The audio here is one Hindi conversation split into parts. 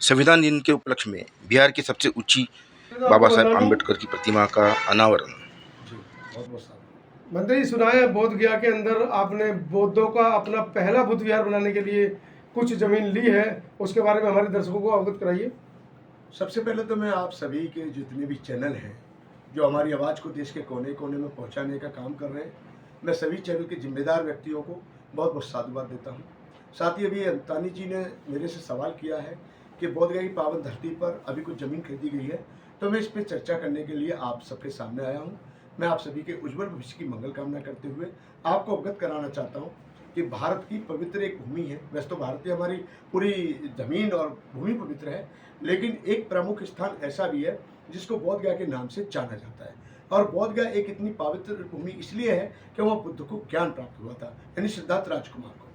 संविधान दिन के उपलक्ष्य में बिहार की सबसे ऊंची बाबा साहेब आम्बेडकर की प्रतिमा का अनावरण। जी, बहुत बहुत सारा मंत्री जी, सुना है बोध गया के अंदर आपने बौद्धों का अपना पहला बुद्ध विहार बनाने के लिए कुछ जमीन ली है, उसके बारे में हमारे दर्शकों को अवगत कराइए। सबसे पहले तो मैं आप सभी के जितने भी चैनल हैं जो हमारी आवाज़ को देश के कोने कोने में पहुंचाने का काम कर रहे हैं, मैं सभी चैनल के जिम्मेदार व्यक्तियों को बहुत बहुत साधुवाद देता हूं। साथ ही अभी अंतानी जी ने मेरे से सवाल किया है कि बोध गया की पावन धरती पर अभी कुछ ज़मीन खरीदी गई है, तो मैं इस पर चर्चा करने के लिए आप सबके सामने आया हूँ। मैं आप सभी के उज्ज्वल भविष्य की मंगल कामना करते हुए आपको अवगत कराना चाहता हूँ कि भारत की पवित्र एक भूमि है। वैसे तो भारत की हमारी पूरी ज़मीन और भूमि पवित्र है, लेकिन एक प्रमुख स्थान ऐसा भी है जिसको बोध गया के नाम से जाना जाता है। और बोध गया एक इतनी पवित्र भूमि इसलिए है कि वहाँ बुद्ध को ज्ञान प्राप्त हुआ था, यानी सिद्धार्थ राजकुमार को।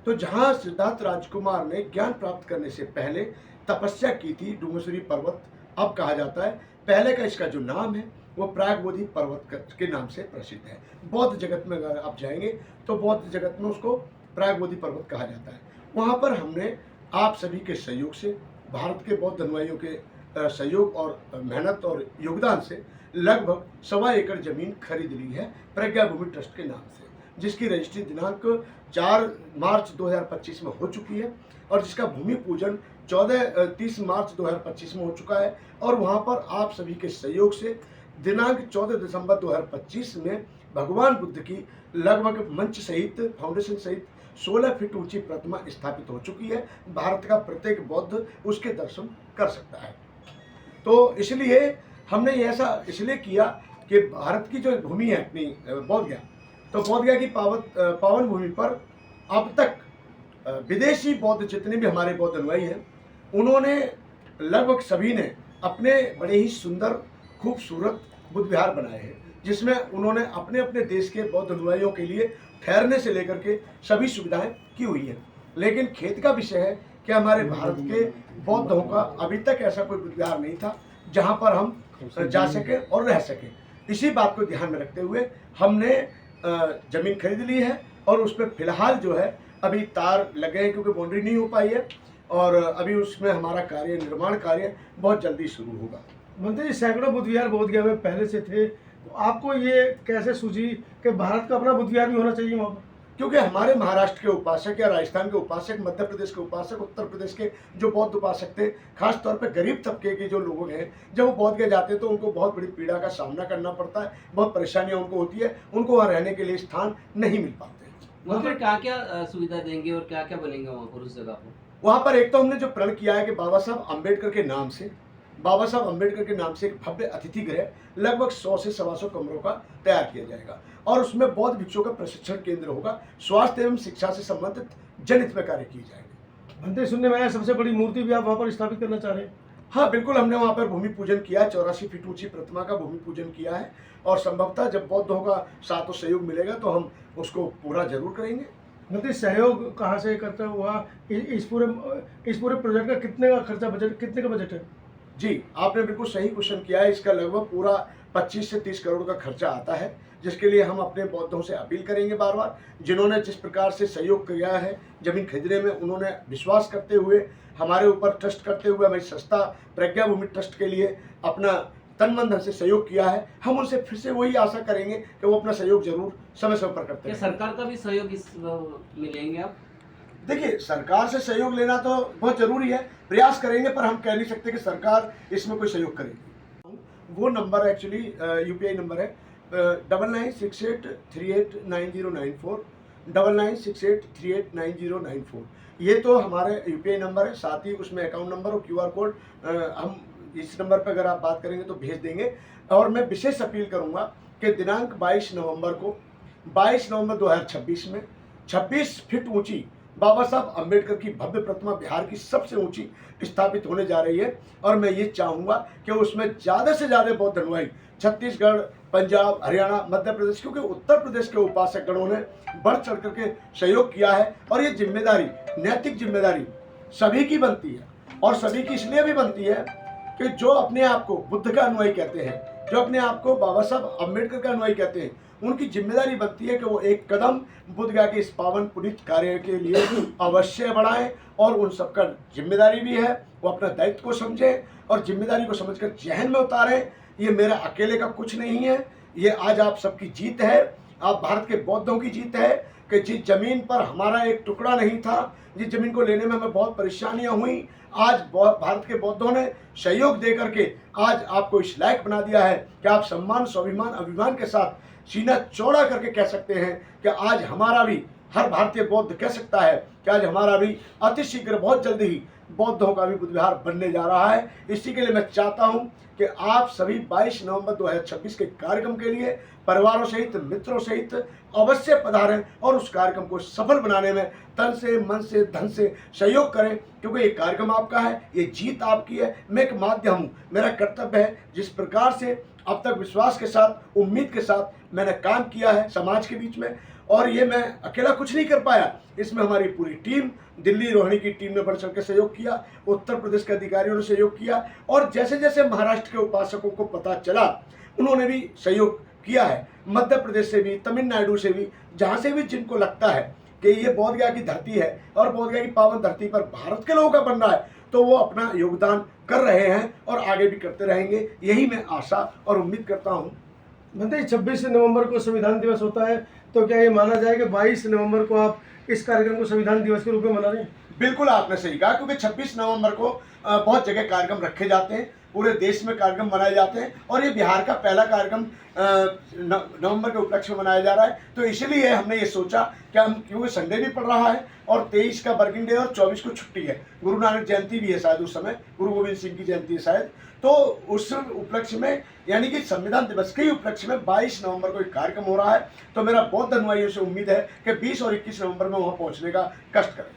तो जहाँ सिद्धार्थ राजकुमार ने ज्ञान प्राप्त करने से पहले तपस्या की थी, डूंगरसुरी पर्वत अब कहा जाता है। पहले का इसका जो नाम है वो प्रागबोधि पर्वत के नाम से प्रसिद्ध है। बौद्ध जगत में अगर आप जाएंगे तो बौद्ध जगत में उसको प्रागबोधि पर्वत कहा जाता है। वहाँ पर हमने आप सभी के सहयोग से, भारत के बौद्ध अनुयायियों के सहयोग और मेहनत और योगदान से लगभग 1.25 एकड़ जमीन खरीद ली है प्रज्ञा भूमि ट्रस्ट के नाम से, जिसकी रजिस्ट्री दिनांक 4 मार्च 2025 में हो चुकी है और जिसका भूमि पूजन 30 मार्च 2025 में हो चुका है। और वहाँ पर आप सभी के सहयोग से दिनांक 14 दिसंबर 2025 में भगवान बुद्ध की लगभग मंच सहित, फाउंडेशन सहित 16 फीट ऊंची प्रतिमा स्थापित हो चुकी है। भारत का प्रत्येक बौद्ध उसके दर्शन कर सकता है। तो इसलिए हमने ऐसा इसलिए किया कि भारत की जो भूमि है अपनी बोध गया, तो बोध गया की पावन भूमि पर अब तक विदेशी बौद्ध जितने भी हमारे बौद्ध अनुयायी हैं, उन्होंने लगभग सभी ने अपने बड़े ही सुंदर खूबसूरत बुद्ध विहार बनाए हैं, जिसमें उन्होंने अपने अपने देश के बौद्ध अनुयायियों के लिए ठहरने से लेकर के सभी सुविधाएं की हुई हैं। लेकिन खेद का विषय है कि हमारे भारत के बौद्धों का अभी तक ऐसा कोई बुद्ध विहार नहीं था जहां पर हम जा सके और रह सके। इसी बात को ध्यान में रखते हुए हमने जमीन खरीद ली है और उसमें फिलहाल जो है अभी तार लगे हैं क्योंकि बाउंड्री नहीं हो पाई है, और अभी उसमें हमारा निर्माण कार्य बहुत जल्दी शुरू होगा। मंत्री जी, सैकड़ों बुद्ध विहार बोध गया में पहले से थे, तो आपको ये कैसे सूझी कि भारत का अपना बुद्ध विहार भी होना चाहिए वहाँ पर? क्योंकि हमारे महाराष्ट्र के उपासक या राजस्थान के उपासक, मध्य प्रदेश के उपासक, उत्तर प्रदेश के जो बौद्ध उपासक थे, खास तौर पे गरीब तबके के जो लोग हैं, जब वो बौद्ध गया जाते हैं तो उनको बहुत बड़ी पीड़ा का सामना करना पड़ता है, बहुत परेशानियां उनको होती है, उनको वहाँ रहने के लिए स्थान नहीं मिल पाते। वहाँ पर क्या क्या सुविधा देंगे और क्या क्या बनेगा वहाँ पर उस जगह पर? वहाँ पर एक तो हमने जो प्रण किया है कि बाबा साहब अम्बेडकर के नाम से एक भव्य अतिथि गृह लगभग 100 से 125 कमरों का तैयार किया जाएगा और उसमें बौद्ध भिक्षुओं का प्रशिक्षण केंद्र होगा। स्वास्थ्य एवं शिक्षा से संबंधित जनहित में कार्य किए जाएंगे। मंत्री, सुनने में आया सबसे बड़ी मूर्ति भी आप वहाँ पर स्थापित करना चाह रहे हैं? हाँ बिल्कुल, हमने वहाँ पर भूमि पूजन किया, 84 फीट ऊंची प्रतिमा का भूमि पूजन किया है और संभवतः जब बौद्धों का साथ और सहयोग मिलेगा तो हम उसको पूरा जरूर करेंगे। मंत्री, सहयोग कहाँ से करता हुआ इस पूरे प्रोजेक्ट का कितने का बजट है? जी, आपने बिल्कुल सही क्वेश्चन किया है। इसका लगभग पूरा 25 से 30 करोड़ का खर्चा आता है, जिसके लिए हम अपने बौद्धों से अपील करेंगे बार बार, जिन्होंने जिस प्रकार से सहयोग किया है जमीन खरीदने में, उन्होंने विश्वास करते हुए, हमारे ऊपर ट्रस्ट करते हुए, हमारी संस्था प्रज्ञा भूमि ट्रस्ट के लिए अपना तन मन धन से सहयोग किया है। हम उनसे फिर से वही आशा करेंगे कि वो अपना सहयोग जरूर समय समय पर करते हैं। सरकार का भी सहयोग इस में लेंगे आप? देखिए, सरकार से सहयोग लेना तो बहुत जरूरी है, प्रयास करेंगे, पर हम कह नहीं सकते कि सरकार इसमें कोई सहयोग करेगी। वो नंबर एक्चुअली UPI नंबर है 9968389094, 9968389094। ये तो हमारे UPI नंबर है, साथ ही उसमें अकाउंट नंबर और QR कोड हम इस नंबर पर अगर आप बात करेंगे तो भेज देंगे। और मैं विशेष अपील करूंगा कि दिनांक 22 नवंबर 2026 में 26 फीट ऊंची बाबा साहब अम्बेडकर की भव्य प्रतिमा बिहार की सबसे ऊंची स्थापित होने जा रही है। और मैं ये चाहूँगा कि उसमें ज़्यादा से ज़्यादा बौद्ध अनुयायी छत्तीसगढ़, पंजाब, हरियाणा, मध्य प्रदेश, क्योंकि उत्तर प्रदेश के उपासक गणों ने बढ़ चढ़ करके सहयोग किया है और ये जिम्मेदारी, नैतिक जिम्मेदारी सभी की बनती है। और सभी की इसलिए भी बनती है कि जो अपने आप को बुद्ध का अनुयायी कहते हैं, जो अपने आप को बाबा साहब अम्बेडकर का अनुयायी कहते हैं, उनकी जिम्मेदारी बनती है कि वो एक कदम बुद्ध गया के इस पावन पुनीत कार्य के लिए अवश्य बढ़ाएं और उन सबका जिम्मेदारी भी है वो अपना दायित्व को समझें और जिम्मेदारी को समझकर जहन में उतारें। ये मेरा अकेले का कुछ नहीं है, ये आज आप सबकी जीत है, आप भारत के बौद्धों की जीत है कि जिस जमीन पर हमारा एक टुकड़ा नहीं था, जिस जमीन को लेने में हमें बहुत परेशानियां हुई, आज भारत के बौद्धों ने सहयोग दे करके आज आपको इस लायक बना दिया है कि आप सम्मान, स्वाभिमान, अभिमान के साथ सीना चौड़ा करके कह सकते हैं कि आज हमारा भी, हर भारतीय बौद्ध कह सकता है कि आज हमारा भी अतिशीघ्र बहुत जल्दी ही बौद्धों का भी बुद्ध विहार बनने जा रहा है। इसी के लिए मैं चाहता हूं कि आप सभी 22 नवंबर 2026 के कार्यक्रम के लिए परिवारों सहित, मित्रों सहित अवश्य पधारें और उस कार्यक्रम को सफल बनाने में तन से, मन से, धन से सहयोग करें, क्योंकि ये कार्यक्रम आपका है, ये जीत आपकी है। मैं एक माध्यम हूँ, मेरा कर्तव्य है जिस प्रकार से अब तक विश्वास के साथ, उम्मीद के साथ मैंने काम किया है समाज के बीच में, और ये मैं अकेला कुछ नहीं कर पाया, इसमें हमारी पूरी टीम, दिल्ली रोहिणी की टीम ने बढ़ चढ़ के सहयोग किया, उत्तर प्रदेश के अधिकारियों ने सहयोग किया, और जैसे जैसे महाराष्ट्र के उपासकों को पता चला उन्होंने भी सहयोग किया है, मध्य प्रदेश से भी, तमिलनाडु से भी, जहाँ से भी जिनको लगता है कि ये बोध गया की धरती है और बोध गया की पावन धरती पर भारत के लोगों का बनना है, तो वो अपना योगदान कर रहे हैं और आगे भी करते रहेंगे। यही मैं आशा और उम्मीद करता हूँ। बताइए, 26 नवंबर को संविधान दिवस होता है, तो क्या ये माना जाए कि 22 नवंबर को आप इस कार्यक्रम को संविधान दिवस के रूप में मना रहे हैं? बिल्कुल आपने सही कहा, क्योंकि 26 नवंबर को बहुत जगह कार्यक्रम रखे जाते हैं, पूरे देश में कार्यक्रम मनाए जाते हैं, और ये बिहार का पहला कार्यक्रम नवंबर के उपलक्ष्य में मनाया जा रहा है। तो इसलिए हमने ये सोचा कि हम, क्योंकि संडे भी पड़ रहा है और 23 का वर्किंग डे और 24 को छुट्टी है, गुरु नानक जयंती भी है शायद उस समय, गुरु गोविंद सिंह की जयंती है शायद, तो उस उपलक्ष्य में, यानी कि संविधान दिवस के ही उपलक्ष्य में 22 नवंबर को एक कार्यक्रम हो रहा है। तो मेरा बौद्ध अनुयायियों से उम्मीद है कि 20 और 21 नवंबर में वहाँ पहुँचने का कष्ट करें।